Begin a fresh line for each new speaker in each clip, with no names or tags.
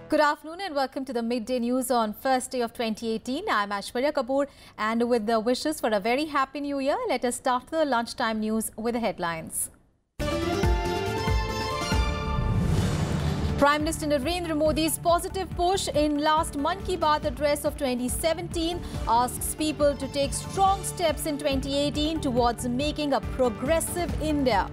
Good afternoon and welcome to the Midday News on first day of 2018. I'm Aishwarya Kapoor, and with the wishes for a very happy new year, let us start the lunchtime news with the headlines. Prime Minister Narendra Modi's positive push in last Mann Ki Baat address of 2017 asks people to take strong steps in 2018 towards making a progressive India.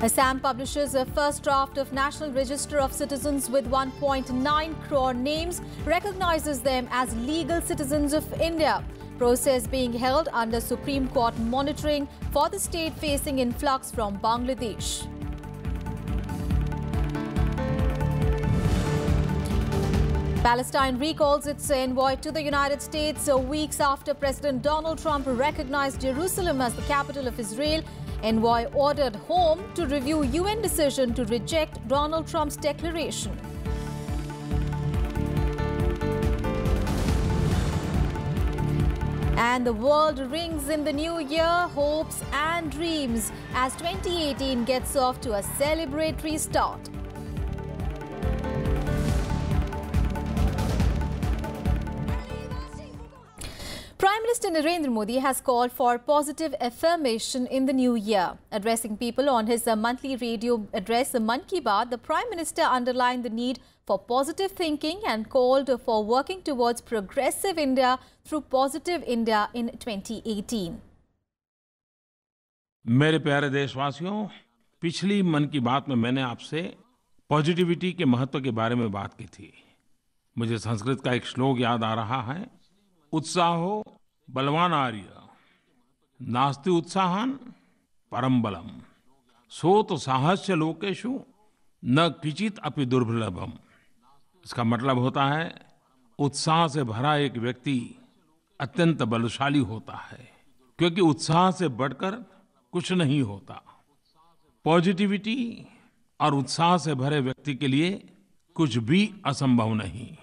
Assam publishes a first draft of National Register of Citizens with 1.9 crore names, recognizes them as legal citizens of India. Process being held under Supreme Court monitoring for the state facing influx from Bangladesh. Palestine recalls its envoy to the United States weeks after President Donald Trump recognized Jerusalem as the capital of Israel. Envoy ordered home to review UN decision to reject Donald Trump's declaration. And the world rings in the new year, hopes and dreams as 2018 gets off to a celebratory start. Prime Minister Narendra Modi has called for positive affirmation in the new year. Addressing people on his monthly radio address, Mann Ki Baat, the Prime Minister underlined the need for positive thinking and called for working towards progressive India through Positive India in 2018.
मेरे प्यारे देशवासियों, पिछली मन की बात में मैंने आपसे पॉजिटिविटी के महत्व के बारे में बात की थी। मुझे संस्कृत का एक श्लोक याद आ रहा है, उत्साहो बलवान आर्य नास्ति उत्साहन परम बलम सोत साहस्य लोकेशु न किचित अपि दुर्लभम। इसका मतलब होता है, उत्साह से भरा एक व्यक्ति अत्यंत बलशाली होता है, क्योंकि उत्साह से बढ़कर कुछ नहीं होता। पॉजिटिविटी और उत्साह से भरे व्यक्ति के लिए कुछ भी असंभव नहीं।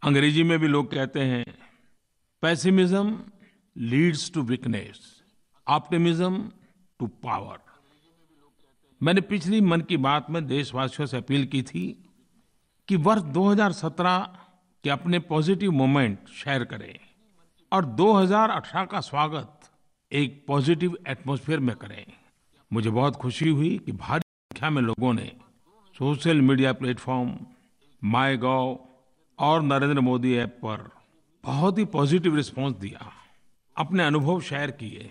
अंग्रेजी में भी लोग कहते हैं, pessimism leads to weakness, optimism to power. मैंने पिछली मन की बात में देशवासियों से अपील की थी कि वर्ष 2017 के अपने पॉजिटिव मोमेंट शेयर करें और 2018 का स्वागत एक पॉजिटिव एटमॉस्फेयर में करें। मुझे बहुत खुशी हुई कि भारी संख्या में लोगों ने सोशल मीडिया प्लेटफॉर्म, माईगॉव और नरेंद्र मोदी ऐप पर बहुत ही पॉजिटिव रिस्पांस दिया, अपने अनुभव शेयर किए।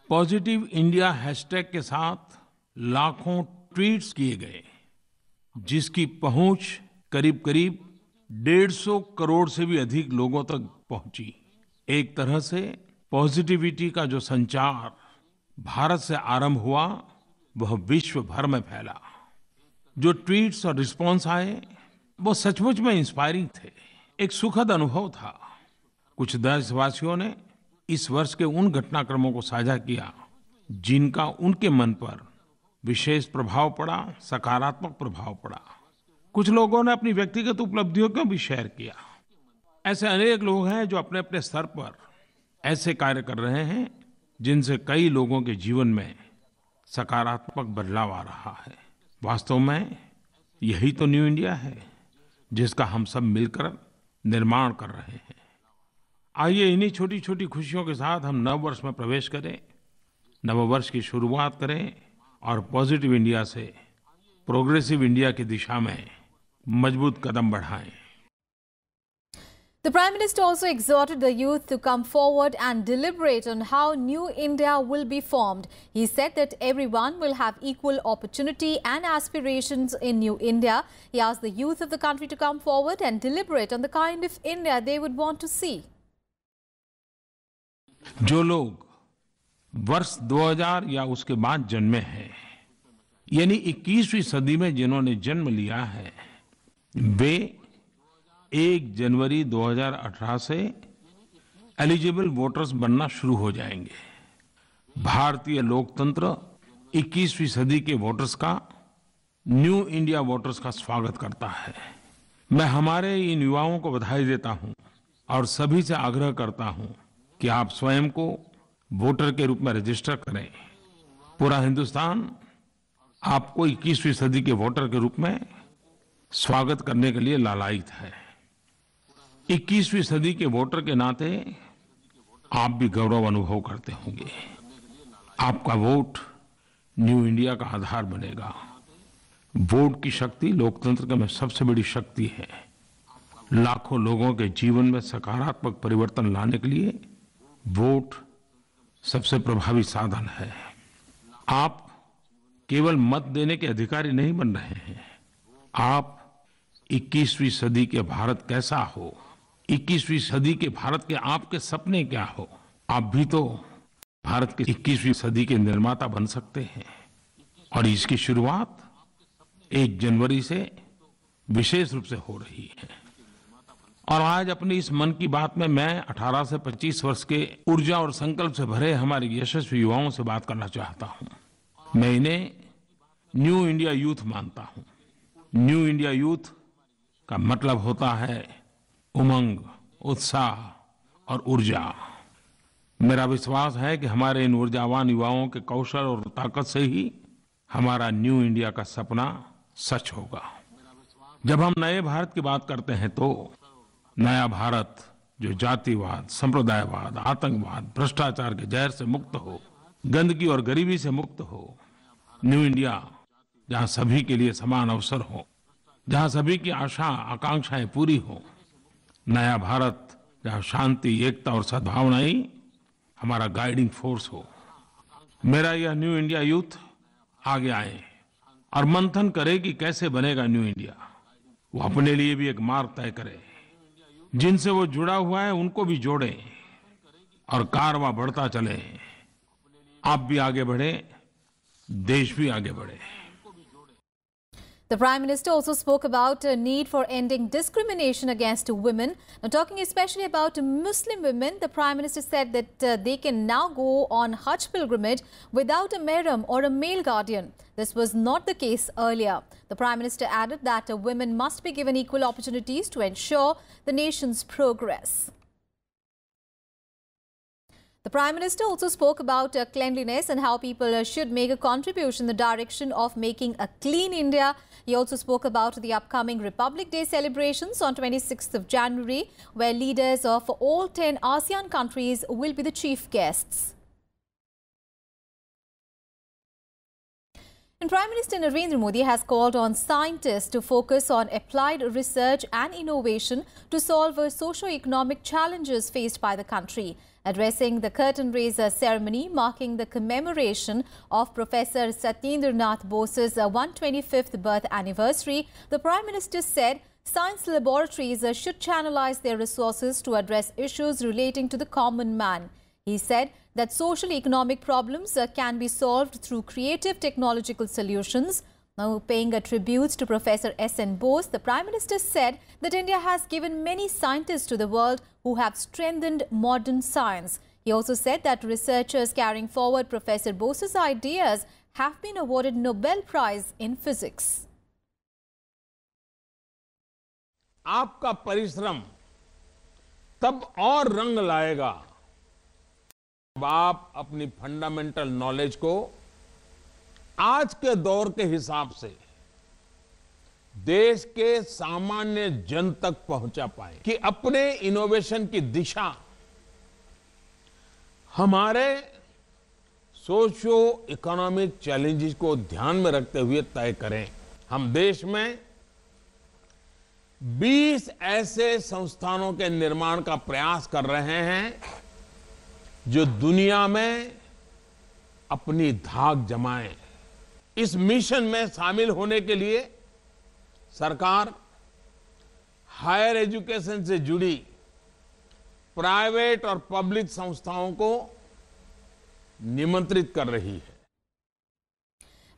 पॉजिटिव इंडिया हैशटैग के साथ लाखों ट्वीट्स किए गए, जिसकी पहुंच करीब-करीब 150 करोड़ से भी अधिक लोगों तक पहुंची। एक तरह से पॉजिटिविटी का जो संचार भारत से आरंभ हुआ, वह विश्व भर में फैला। जो ट्वीट्स और रिस्पांस आए, वो सचमुच में इंस्पायरिंग थे, एक सुखद अनुभव था। कुछ देशवासियों ने इस वर्ष के उन घटनाक्रमों को साझा किया जिनका उनके मन पर विशेष प्रभाव पड़ा, सकारात्मक प्रभाव पड़ा। कुछ लोगों ने अपनी व्यक्तिगत उपलब्धियों को भी शेयर किया। ऐसे अनेक लोग हैं जो अपने अपने स्तर पर ऐसे कार्य कर रहे हैं जिनसे कई लोगों के जीवन में सकारात्मक बदलाव आ रहा है। वास्तव में यही तो न्यू इंडिया है, जिसका हम सब मिलकर निर्माण कर रहे हैं। आइए इन्हीं छोटी छोटी खुशियों के साथ हम नव वर्ष में प्रवेश करें, नव वर्ष की शुरुआत करें और पॉजिटिव इंडिया से प्रोग्रेसिव इंडिया की दिशा में मजबूत कदम बढ़ाएं।
The Prime Minister also exhorted the youth to come forward and deliberate on how new India will be formed. He said that everyone will have equal opportunity and aspirations in new India. He asked the youth of the country to come forward and deliberate on the kind of India they would want to see.
जो लोग वर्ष 2000 या उसके बाद जन्मे हैं, यानी 21वीं सदी में जिन्होंने जन्म लिया है, वे 1 जनवरी 2018 से एलिजिबल वोटर्स बनना शुरू हो जाएंगे। भारतीय लोकतंत्र 21वीं सदी के वोटर्स का, न्यू इंडिया वोटर्स का स्वागत करता है। मैं हमारे इन युवाओं को बधाई देता हूं और सभी से आग्रह करता हूं कि आप स्वयं को वोटर के रूप में रजिस्टर करें पूरा हिंदुस्तान आपको 21वीं सदी के वोटर के रूप में स्वागत करने के लिए लालायित है। 21वीं सदी के वोटर के नाते आप भी गौरव अनुभव करते होंगे। आपका वोट न्यू इंडिया का आधार बनेगा। वोट की शक्ति लोकतंत्र में सबसे बड़ी शक्ति है। लाखों लोगों के जीवन में सकारात्मक परिवर्तन लाने के लिए वोट सबसे प्रभावी साधन है। आप केवल मत देने के अधिकारी नहीं बन रहे हैं, आप 21वीं सदी के भारत कैसा हो, 21वीं सदी के भारत के आपके सपने क्या हो, आप भी तो भारत के 21वीं सदी के निर्माता बन सकते हैं। और इसकी शुरुआत 1 जनवरी से विशेष रूप से हो रही है। और आज अपनी इस मन की बात में मैं 18 से 25 वर्ष के ऊर्जा और संकल्प से भरे हमारे यशस्वी युवाओं से बात करना चाहता हूं। मैं इन्हें न्यू इंडिया यूथ मानता हूं। न्यू इंडिया यूथ का मतलब होता है उमंग, उत्साह और ऊर्जा। मेरा विश्वास है कि हमारे इन ऊर्जावान युवाओं के कौशल और ताकत से ही हमारा न्यू इंडिया का सपना सच होगा। जब हम नए भारत की बात करते हैं तो नया भारत जो जातिवाद, संप्रदायवाद, आतंकवाद, भ्रष्टाचार के जहर से मुक्त हो, गंदगी और गरीबी से मुक्त हो। न्यू इंडिया जहां सभी के लिए समान अवसर हो, जहां सभी की आशा आकांक्षाएं पूरी हो। नया भारत जहां शांति, एकता और सद्भावना ही हमारा गाइडिंग फोर्स हो। मेरा यह न्यू इंडिया यूथ आगे आए और मंथन करे कि कैसे बनेगा न्यू इंडिया। वो अपने लिए भी एक मार्ग तय करे, जिनसे वो जुड़ा हुआ है उनको भी जोड़े और कारवां बढ़ता चले। आप भी आगे बढ़े, देश भी आगे बढ़े।
The Prime Minister also spoke about a need for ending discrimination against women. Now, talking especially about Muslim women, the Prime Minister said that they can now go on Hajj pilgrimage without a mahram or a male guardian. This was not the case earlier. The Prime Minister added that women must be given equal opportunities to ensure the nation's progress. The Prime Minister also spoke about cleanliness and how people should make a contribution in the direction of making a clean India. He also spoke about the upcoming Republic Day celebrations on 26th of January, where leaders of all 10 ASEAN countries will be the chief guests. And Prime Minister Narendra Modi has called on scientists to focus on applied research and innovation to solve socio-economic challenges faced by the country. Addressing the curtain raiser ceremony marking the commemoration of Professor Satyendranath Bose's 125th birth anniversary, the Prime Minister said science laboratories should channelize their resources to address issues relating to the common man. He said that social economic problems can be solved through creative technological solutions. Now, paying a tribute to Professor S.N. Bose, the Prime Minister said that India has given many scientists to the world who have strengthened modern science. He also said that researchers carrying forward Professor Bose's ideas have been awarded Nobel Prize in Physics.
आपका परिश्रम तब और रंग लाएगा जब आप अपनी fundamental knowledge को आज के दौर के हिसाब से देश के सामान्य जन तक पहुंचा पाए कि अपने इनोवेशन की दिशा हमारे सोशियो इकोनॉमिक चैलेंजेस को ध्यान में रखते हुए तय करें। हम देश में 20 ऐसे संस्थानों के निर्माण का प्रयास कर रहे हैं जो दुनिया में अपनी धाक जमाएं। इस मिशन में शामिल होने के लिए सरकार हायर एजुकेशन से जुड़ी प्राइवेट और पब्लिक संस्थाओं को निमंत्रित कर रही है।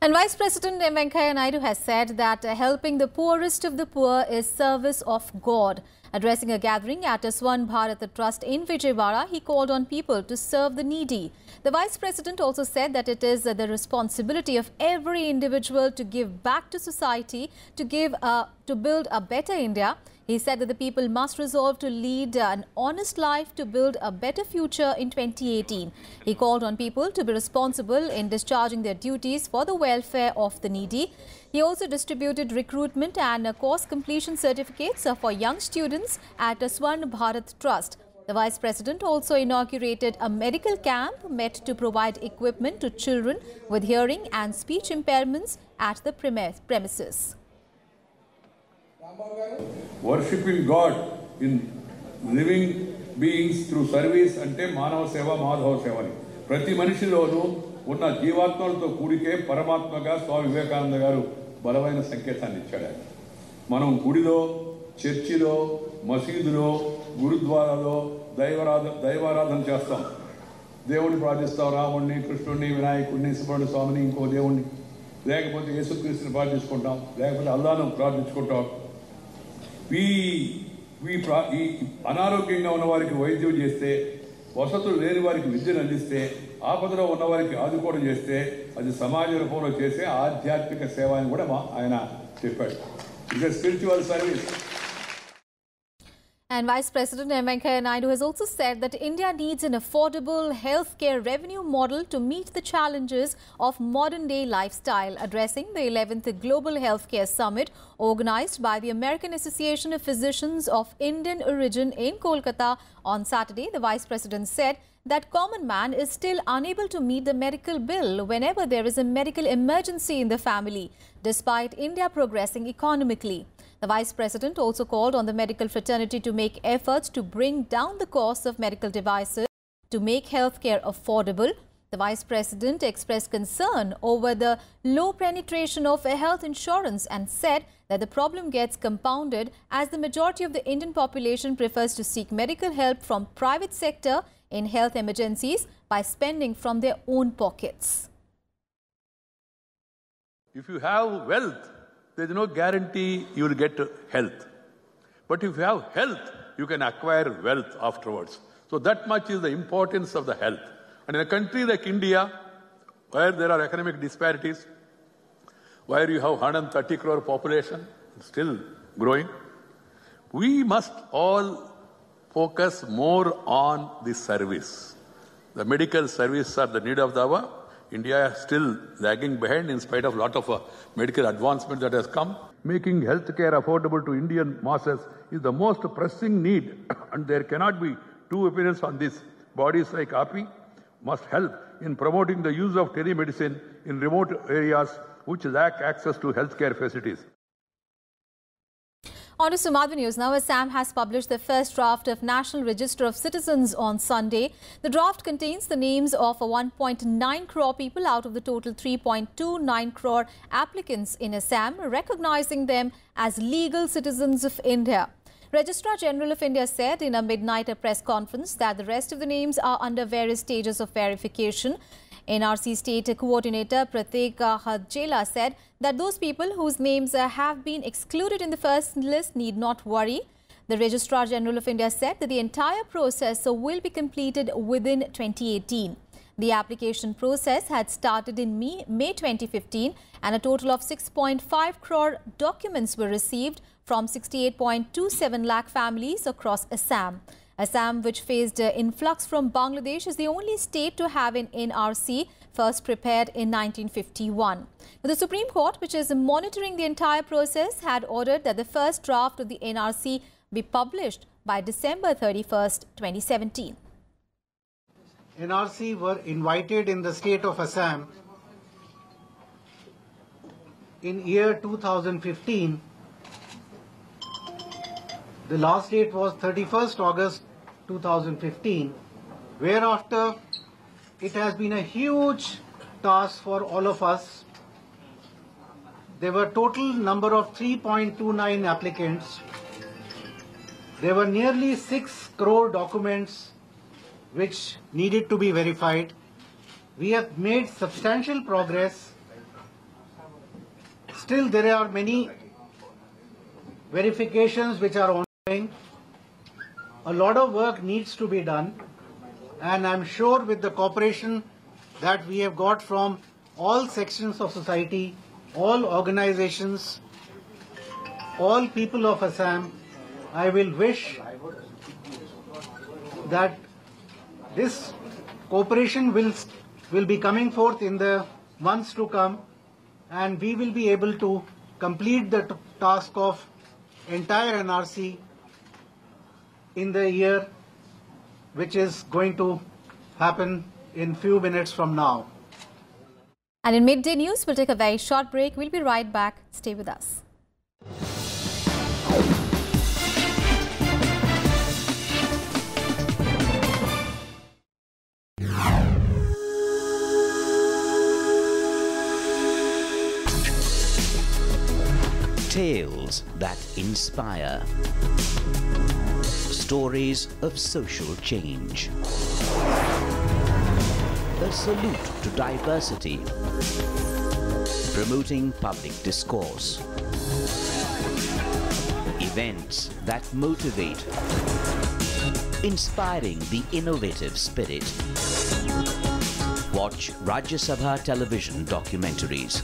And Vice President M. Venkaiah Naidu has said that helping the poorest of the poor is service of God. Addressing a gathering at Swan Bharat Trust in Vijayawada, he called on people to serve the needy. The Vice President also said that it is the responsibility of every individual to give back to society, to build a better India. He said that the people must resolve to lead an honest life to build a better future in 2018. He called on people to be responsible in discharging their duties for the welfare of the needy. He also distributed recruitment and course completion certificates for young students at the Swarna Bharat Trust. The Vice President also inaugurated a medical camp meant to provide equipment to children with hearing and speech impairments at the premises.
Worshipping God in living beings through service ante Manava Seva Madhava Seva. Prati manishilonu unna jeevatmalto kudike Paramatmaga Swami Vivekananda garu balavaina sanketanni ichchadu. Manam gudilo, churchilo, మసీదులో గురుద్వారాలో దైవారాధన చేస్తాం. దేవుడిని ప్రార్థిస్తాం, రాముడిని, కృష్ణుడిని, వినాయకుడిని, సుబ్రహ్మణ్య స్వామిని, ఇంకో దేవుడిని, లేకపోతే యేసుక్రీస్తుని ప్రార్థించుకుంటాం, లేకపోతే అల్లాహ్ను ప్రార్థించుకుంటాం. ఈ అనారోగ్యంగా ఉన్న వారికి వైద్యం చేస్తే, వసతులు లేని వారికి విద్యను అందిస్తే, ఆపదలో ఉన్న వారికి ఆదుకోవడం చేస్తే అది సమాజ రూపంలో చేసే ఆధ్యాత్మిక సేవ అని కూడా ఆయన చెప్పాడు. It's a spiritual service.
And Vice President M. Venkaiah Naidu has also said that India needs an affordable healthcare revenue model to meet the challenges of modern-day lifestyle. Addressing the 11th Global Healthcare Summit organized by the American Association of Physicians of Indian origin in Kolkata on Saturday, the Vice President said that common man is still unable to meet the medical bill whenever there is a medical emergency in the family, despite India progressing economically. The Vice President also called on the medical fraternity to make efforts to bring down the cost of medical devices to make healthcare affordable. The Vice President expressed concern over the low penetration of health insurance and said that the problem gets compounded as the majority of the Indian population prefers to seek medical help from private sector in health emergencies by spending from their own pockets.
If you have wealth, there is no guarantee you will get health. But if you have health, you can acquire wealth afterwards. So that much is the importance of the health. And in a country like India, where there are economic disparities, where you have 130 crore population, still growing, we must all focus more on the service. The medical service are the need of the hour. India is still lagging behind in spite of a lot of medical advancement that has come. Making healthcare affordable to Indian masses is the most pressing need and there cannot be two opinions on this. Bodies like API must help in promoting the use of telemedicine in remote areas which lack access to healthcare facilities.
On to Madhva News now. Assam has published the first draft of National Register of Citizens on Sunday. The draft contains the names of 1.9 crore people out of the total 3.29 crore applicants in Assam, recognizing them as legal citizens of India. Registrar General of India said in a midnight press conference that the rest of the names are under various stages of verification. NRC State Coordinator Pratik Hadjela said that those people whose names have been excluded in the first list need not worry. The Registrar General of India said that the entire process will be completed within 2018. The application process had started in May 2015 and a total of 6.5 crore documents were received from 68.27 lakh families across Assam. Assam, which faced influx from Bangladesh, is the only state to have an NRC, first prepared in 1951. The Supreme Court, which is monitoring the entire process, had ordered that the first draft of the NRC be published by December 31st, 2017.
NRC were invited in the state of Assam in year 2015. The last date was 31st August 2015, whereafter it has been a huge task for all of us. There were total number of 3.29 applicants. There were nearly 6 crore documents which needed to be verified. We have made substantial progress. Still there are many verifications which are ongoing. A lot of work needs to be done, and I'm sure with the cooperation that we have got from all sections of society, all organizations, all people of Assam, I will wish that this cooperation will be coming forth in the months to come, and we will be able to complete the task of entire NRC in the year which is going to happen in few minutes from now.
And in Midday News, we'll take a very short break. We'll be right back. Stay with us.
Tales that inspire. Stories of social change. A salute to diversity. Promoting public discourse. Events that motivate. Inspiring the innovative spirit. Watch Rajya Sabha television documentaries.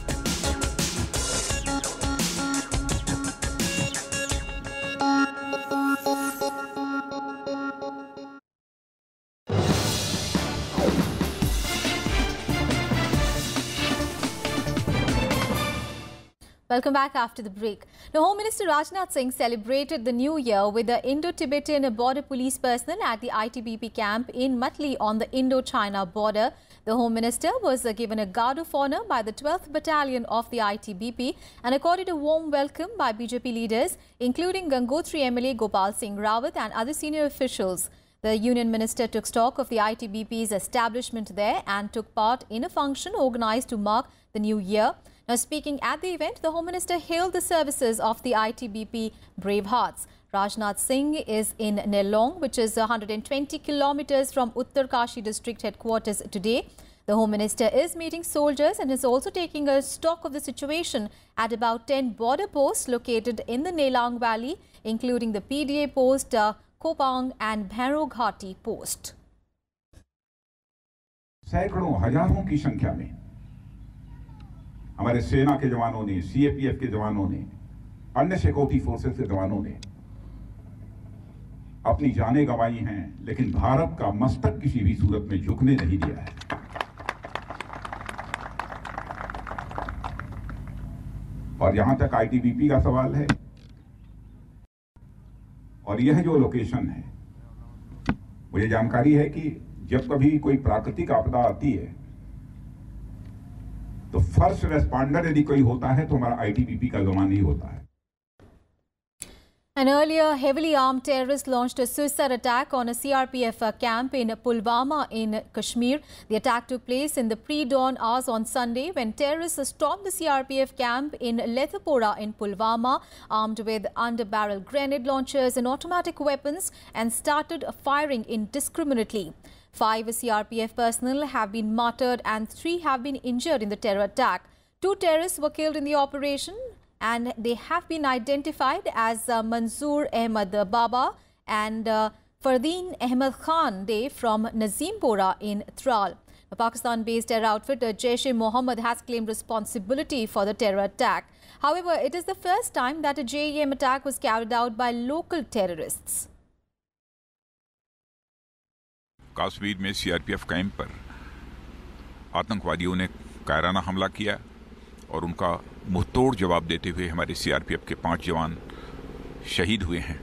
Welcome back after the break. Now, Home Minister Rajnath Singh celebrated the new year with the Indo-Tibetan border police personnel at the ITBP camp in Matli on the Indo-China border. The Home Minister was given a guard of honour by the 12th Battalion of the ITBP and accorded a warm welcome by BJP leaders, including Gangotri MLA Gopal Singh Rawat and other senior officials. The Union Minister took stock of the ITBP's establishment there and took part in a function organised to mark the new year. Now, speaking at the event, the Home Minister hailed the services of the ITBP Bravehearts. Rajnath Singh is in Nelong, which is 120 kilometers from Uttarkashi district headquarters today. The Home Minister is meeting soldiers and is also taking a stock of the situation at about 10 border posts located in the Nelang Valley, including the PDA post, Kopang and Bhairo Ghati post.
सैकड़ों हजारों की संख्या में हमारे सेना के जवानों ने, सीएपीएफ के जवानों ने, अन्य सिक्योरिटी फोर्सेस के जवानों ने अपनी जानें गंवाई हैं, लेकिन भारत का मस्तक किसी भी सूरत में झुकने नहीं दिया है। और यहां तक आईटीबीपी का सवाल है और यह जो लोकेशन है, मुझे जानकारी है कि जब कभी कोई प्राकृतिक आपदा आती है तो फर्स्ट रेस्पॉन्डर यदि कोई होता है तो हमारा आईटीबीपी का जवान ही होता है।
An earlier heavily armed terrorist launched a suicide attack on a CRPF camp in Pulwama in Kashmir. The attack took place in the pre-dawn hours on Sunday when terrorists stormed the CRPF camp in Lethapora in Pulwama, armed with under-barrel grenade launchers and automatic weapons, and started firing indiscriminately. 5 CRPF personnel have been martyred and 3 have been injured in the terror attack. 2 terrorists were killed in the operation, and they have been identified as Manzoor Ahmad Baba and Fardeen Ahmad Khan Day from Nazimpora in Tral. The Pakistan-based terror outfit Jaish-e-Mohammed has claimed responsibility for the terror attack. However, it is the first time that a JEM attack was carried out by local terrorists.
Kashmir में CRPF camp पर आतंकवादियों ने कायराना हमला किया और उनका मुंहतोड़ जवाब देते हुए हमारे सीआरपीएफ के 5 जवान शहीद हुए हैं।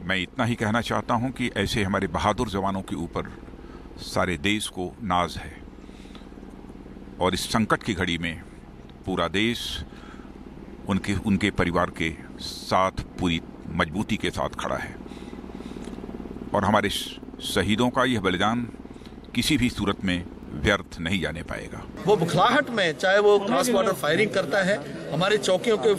मैं इतना ही कहना चाहता हूं कि ऐसे हमारे बहादुर जवानों के ऊपर सारे देश को नाज है और इस संकट की घड़ी में पूरा देश उनके परिवार के साथ पूरी मजबूती के साथ खड़ा है और हमारे शहीदों का यह बलिदान किसी भी सूरत में व्यर्थ नहीं जाने पाएगा।
वो बुखलाहट में चाहे वो क्रॉस बॉर्डर फायरिंग करता है, हमारे चौकियों के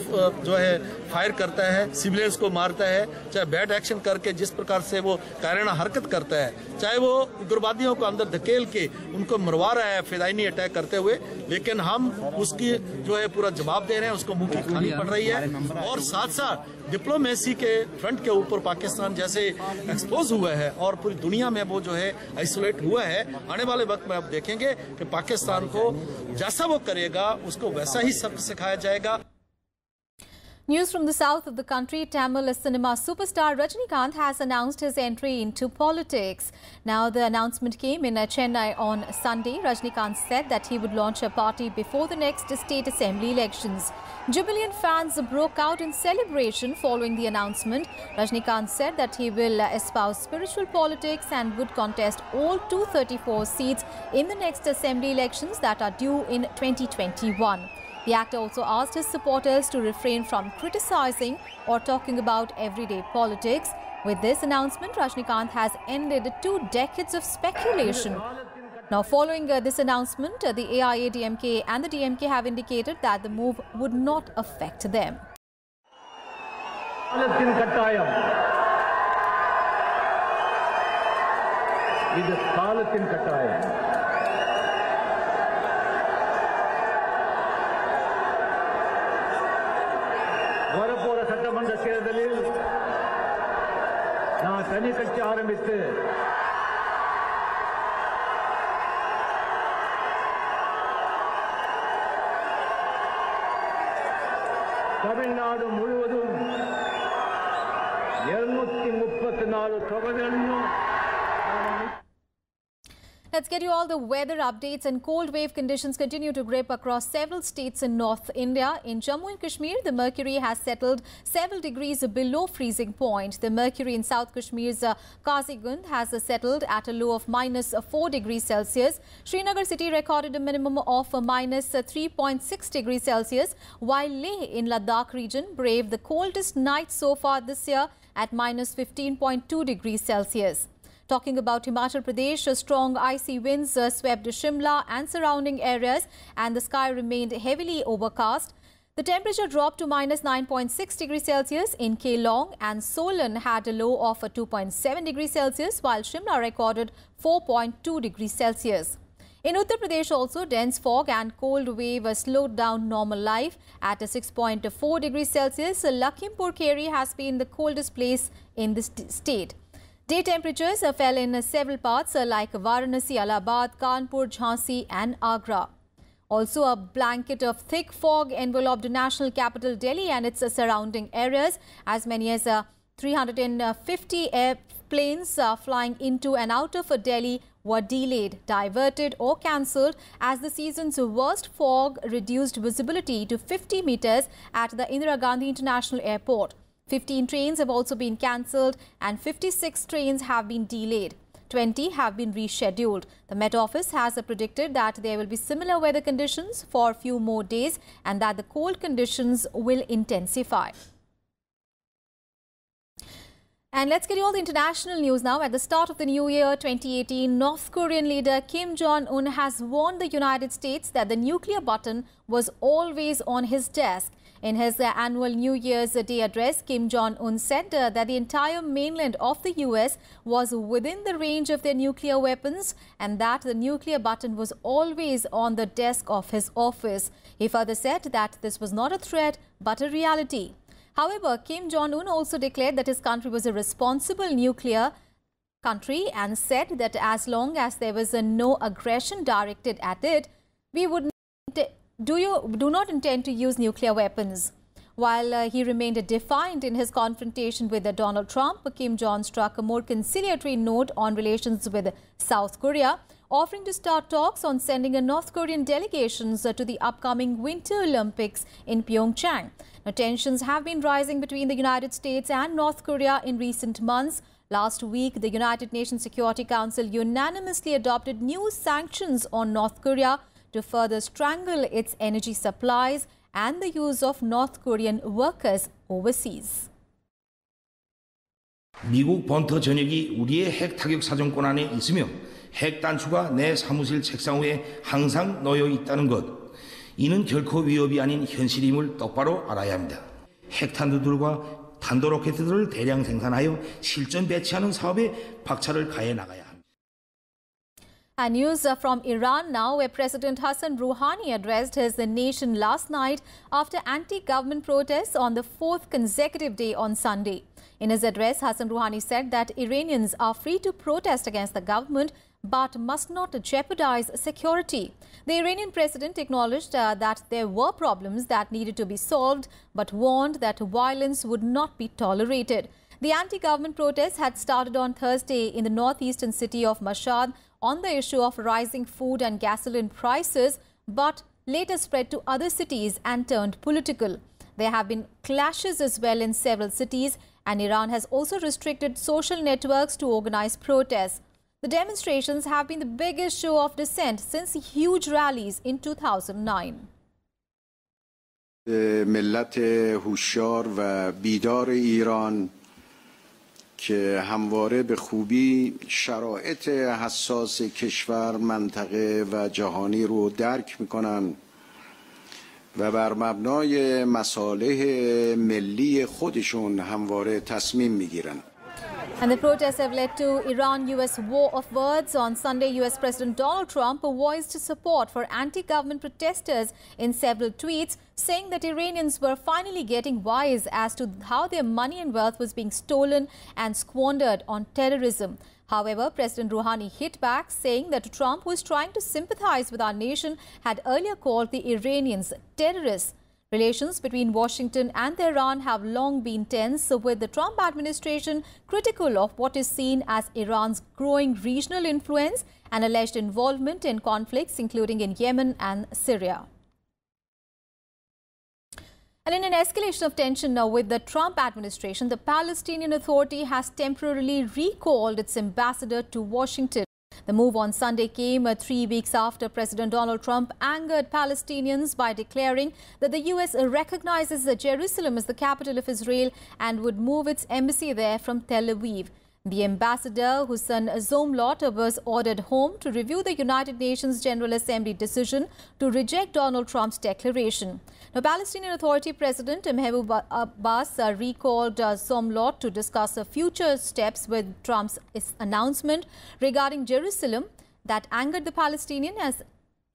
जो है फायर करता है, सिविलियंस को मारता है, चाहे बैड एक्शन करके जिस प्रकार से वो कायराना हरकत करता है, चाहे वो उग्रवादियों को अंदर धकेल के उनको मरवा रहा है फिदायनी अटैक करते हुए, लेकिन हम उसकी जो है पूरा जवाब दे रहे हैं, उसको मुंह की खानी पड़ रही है। और साथ साथ डिप्लोमेसी के फ्रंट के ऊपर पाकिस्तान जैसे एक्सपोज हुआ है और पूरी दुनिया में वो जो है आइसोलेट हुआ है। आने वाले वक्त में आप देखेंगे कि पाकिस्तान को जैसा वो करेगा उसको वैसा ही सबक सिखाया जाएगा।
News from the south of the country. Tamil cinema superstar Rajinikanth has announced his entry into politics. Now, the announcement came in Chennai on Sunday. Rajinikanth said that he would launch a party before the next state assembly elections. Jubilant fans broke out in celebration following the announcement. Rajinikanth said that he will espouse spiritual politics and would contest all 234 seats in the next assembly elections that are due in 2021. The actor also asked his supporters to refrain from criticizing or talking about everyday politics. With this announcement, Rajinikanth has ended 2 decades of speculation. Now, following this announcement, the AIADMK and the DMK have indicated that the move would not affect them.
வரப்போற சட்டமன்ற தேர்தலில் நான் தனி கட்சி ஆரம்பித்து தமிழ்நாடு முழுவதும் 234 தொகுதிகளிலும்
Let's get you all the weather updates. And cold wave conditions continue to grip across several states in North India. In Jammu and Kashmir, the mercury has settled several degrees below freezing point. The mercury in South Kashmir's Kazigund has settled at a low of -4 degrees Celsius. Srinagar city recorded a minimum of -3.6 degrees Celsius, while Leh in Ladakh region braved the coldest night so far this year at -15.2 degrees Celsius. Talking about Himachal Pradesh, strong icy winds swept Shimla and surrounding areas, and the sky remained heavily overcast. The temperature dropped to -9.6 degrees Celsius in Keylong, and Solan had a low of 2.7 degrees Celsius, while Shimla recorded 4.2 degrees Celsius. In Uttar Pradesh also, dense fog and cold wave slowed down normal life at 6.4 degrees Celsius. Lakhimpur Kheri has been the coldest place in the state. Day temperatures fell in several parts like Varanasi, Allahabad, Kanpur, Jhansi and Agra. Also, a blanket of thick fog enveloped national capital Delhi and its surrounding areas. As many as 350 airplanes flying into and out of Delhi were delayed, diverted or cancelled as the season's worst fog reduced visibility to 50 meters at the Indira Gandhi International Airport. 15 trains have also been cancelled and 56 trains have been delayed. 20 have been rescheduled. The Met Office has predicted that there will be similar weather conditions for a few more days and that the cold conditions will intensify. And let's get you all the international news now. At the start of the new year 2018, North Korean leader Kim Jong-un has warned the United States that the nuclear button was always on his desk. In his annual New Year's Day address, Kim Jong-un said that the entire mainland of the US was within the range of their nuclear weapons and that the nuclear button was always on the desk of his office. He further said that this was not a threat but a reality. However, Kim Jong-un also declared that his country was a responsible nuclear country and said that as long as there was no aggression directed at it, we would do not intend to use nuclear weapons. While he remained defiant in his confrontation with Donald Trump, Kim Jong struck a more conciliatory note on relations with South Korea, offering to start talks on sending a North Korean delegations to the upcoming Winter Olympics in Pyeongchang. Now, tensions have been rising between the United States and North Korea in recent months. Last week, the United Nations Security Council unanimously adopted new sanctions on North Korea to further strangle its energy supplies and the use of North Korean workers overseas.
미국 번터 전역이 우리의 핵 타격 사정권 안에 있으며 핵 단추가 내 사무실 책상 위에 항상 놓여 있다는 것. 이는 결코 위협이 아닌 현실임을 똑바로 알아야 합니다. 핵탄두들과 탄도로켓들을 대량 생산하여 실전 배치하는 사업에 박차를 가해 나가야 합니다.
And news from Iran now, where President Hassan Rouhani addressed his nation last night after anti-government protests on the 4th consecutive day on Sunday. In his address, Hassan Rouhani said that Iranians are free to protest against the government, but must not jeopardize security. The Iranian president acknowledged that there were problems that needed to be solved, but warned that violence would not be tolerated. The anti-government protests had started on Thursday in the northeastern city of Mashhad on the issue of rising food and gasoline prices, but later spread to other cities and turned political. There have been clashes as well in several cities, and Iran has also restricted social networks to organize protests. The demonstrations have been the biggest show of dissent since huge rallies in 2009.
ملت هوشیار و بیدار ایران که همواره به خوبی شرایط حساس کشور، منطقه و جهانی رو درک می‌کنن و بر مبنای مصالح ملی خودشون همواره تصمیم می‌گیرن.
And the protests have led to Iran-US war of words. On Sunday, US President Donald Trump voiced support for anti-government protesters in several tweets, saying that Iranians were finally getting wise as to how their money and wealth was being stolen and squandered on terrorism. However, President Rouhani hit back, saying that Trump, who is trying to sympathize with our nation, had earlier called the Iranians terrorists. Relations between Washington and Tehran have long been tense, with the Trump administration critical of what is seen as Iran's growing regional influence and alleged involvement in conflicts, including in Yemen and Syria. And in an escalation of tension now with the Trump administration, the Palestinian Authority has temporarily recalled its ambassador to Washington. The move on Sunday came 3 weeks after President Donald Trump angered Palestinians by declaring that the U.S. recognizes Jerusalem as the capital of Israel and would move its embassy there from Tel Aviv. The ambassador, Hussein Zomlot, was ordered home to review the United Nations General Assembly decision to reject Donald Trump's declaration. Now, Palestinian Authority President Mahmoud Abbas recalled Zomlot to discuss future steps with Trump's announcement regarding Jerusalem that angered the Palestinians has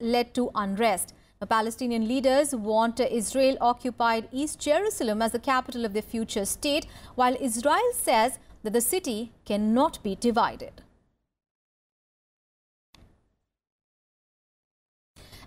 led to unrest. The Palestinian leaders want Israel-occupied East Jerusalem as the capital of their future state, while Israel says that the city cannot be divided.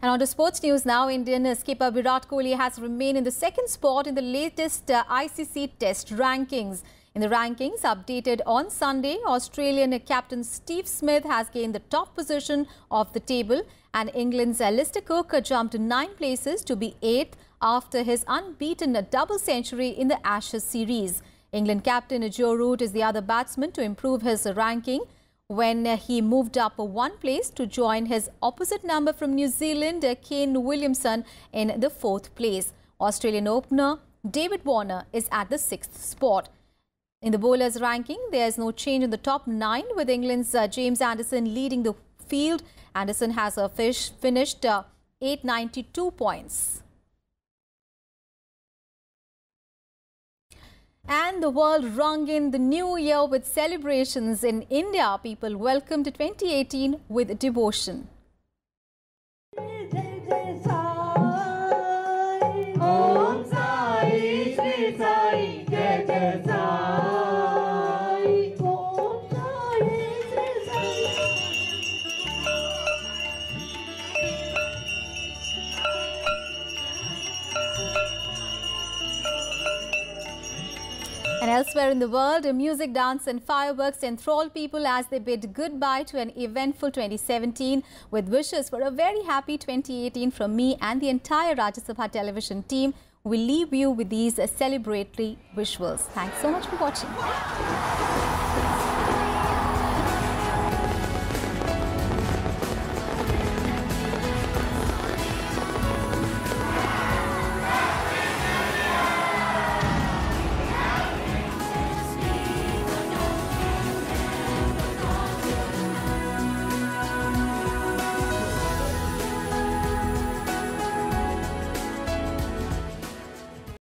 And on to sports news now, Indian skipper Virat Kohli has remained in the second spot in the latest ICC Test rankings. In the rankings updated on Sunday, Australian captain Steve Smith has gained the top position of the table, and England's Alistair Cook jumped 9 places to be 8th after his unbeaten double century in the Ashes series. England captain Joe Root is the other batsman to improve his ranking when he moved up 1 place to join his opposite number from New Zealand, Kane Williamson, in the 4th place. Australian opener David Warner is at the 6th spot. In the bowlers ranking, there is no change in the top 9, with England's James Anderson leading the field. Anderson has finished 892 points. And the world rung in the new year with celebrations. In India, people welcomed 2018 with devotion. And elsewhere in the world, music, dance and fireworks enthrall people as they bid goodbye to an eventful 2017 with wishes for a very happy 2018 from me and the entire Rajya Sabha television team. We leave you with these celebratory visuals. Thanks so much for watching.